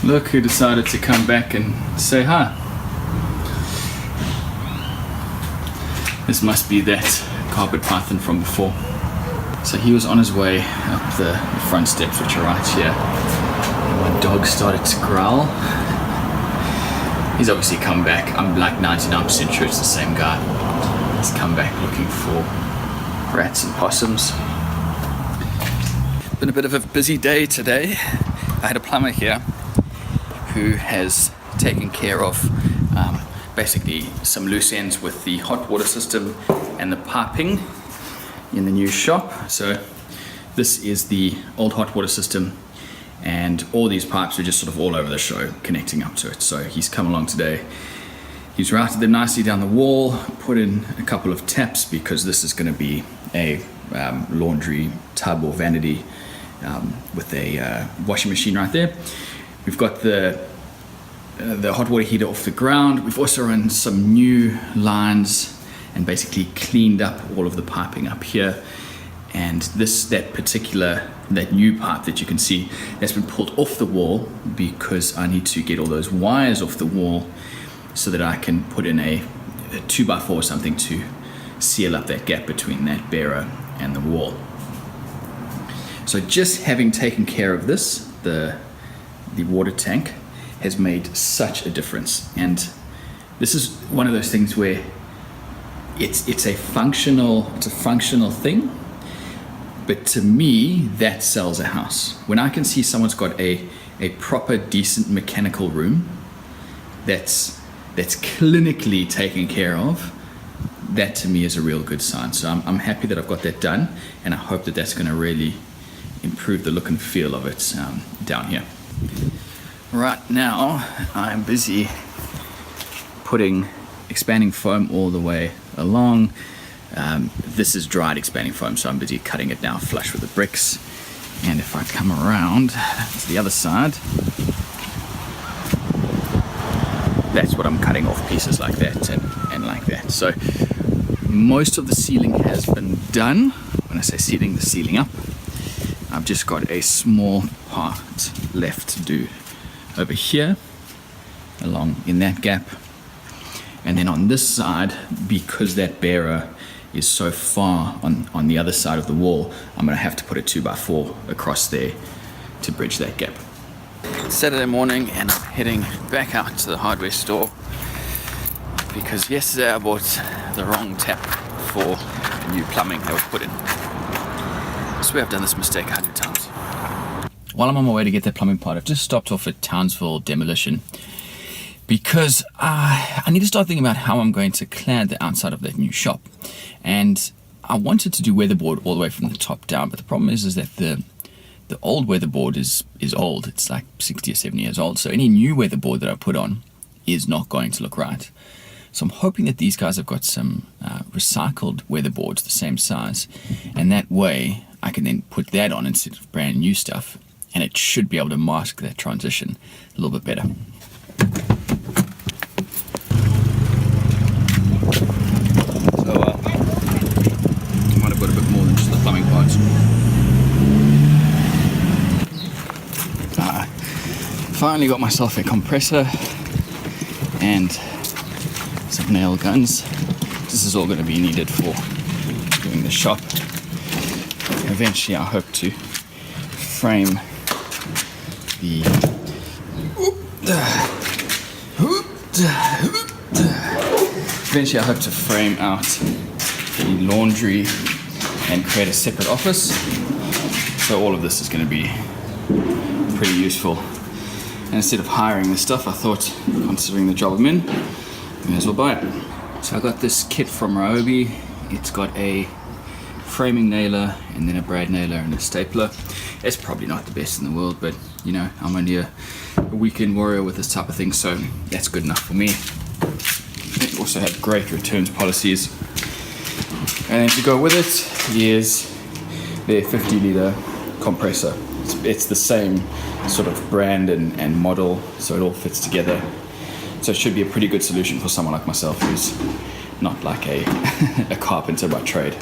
Look who decided to come back and say hi. This must be that carpet python from before. So he was on his way up the front steps, which are right here. And my dog started to growl. He's obviously come back. I'm like 99% sure it's the same guy. He's come back looking for rats and possums. Been a bit of a busy day today. I had a plumber here who has taken care of basically some loose ends with the hot water system and the piping in the new shop. So this is the old hot water system, and all these pipes are just sort of all over the show connecting up to it. So he's come along today. He's routed them nicely down the wall, put in a couple of taps because this is going to be a laundry tub or vanity with a washing machine right there. We've got the hot water heater off the ground. We've also run some new lines and basically cleaned up all of the piping up here. And that new pipe that you can see, that's been pulled off the wall because I need to get all those wires off the wall so that I can put in a 2x4 or something to seal up that gap between that bearer and the wall. So just having taken care of this, the water tank has made such a difference. And this is one of those things where it's a functional thing, but to me that sells a house. When I can see someone's got a proper decent mechanical room that's clinically taken care of, that to me is a real good sign. So I'm happy that I've got that done, and I hope that that's going to really improve the look and feel of it down here. Right now I'm busy putting expanding foam all the way along. This is dried expanding foam, so I'm busy cutting it now flush with the bricks. And if I come around to the other side, that's what I'm cutting off, pieces like that and like that. So most of the ceiling has been done. When I say ceiling, the ceiling up. I've just got a small part left to do over here, along in that gap. And then on this side, because that bearer is so far on the other side of the wall, I'm gonna have to put a 2x4 across there to bridge that gap. It's Saturday morning and I'm heading back out to the hardware store because yesterday I bought the wrong tap for the new plumbing that was put in. I swear I've done this mistake 100 times. While I'm on my way to get that plumbing part, I've just stopped off at Townsville Demolition because I need to start thinking about how I'm going to clad the outside of that new shop. And I wanted to do weatherboard all the way from the top down, but the problem is that the old weatherboard is old. It's like 60 or 70 years old. So any new weatherboard that I put on is not going to look right. So I'm hoping that these guys have got some recycled weatherboards the same size, and that way I can then put that on instead of brand new stuff, and it should be able to mask that transition a little bit better. So I might have got a bit more than just the plumbing parts. Finally got myself a compressor and some nail guns. This is all going to be needed for doing the shop. Eventually I hope to frame the out the laundry and create a separate office. So all of this is going to be pretty useful. And instead of hiring this stuff, I thought, considering the job I'm in, may as well buy it. So I got this kit from Ryobi. It's got a framing nailer and then a brad nailer and a stapler. It's probably not the best in the world, but you know, I'm only a weekend warrior with this type of thing, so that's good enough for me. They also have great returns policies. And then to go with it is their 50-litre compressor. It's the same sort of brand and model, so it all fits together. So it should be a pretty good solution for someone like myself who's not like a carpenter by trade.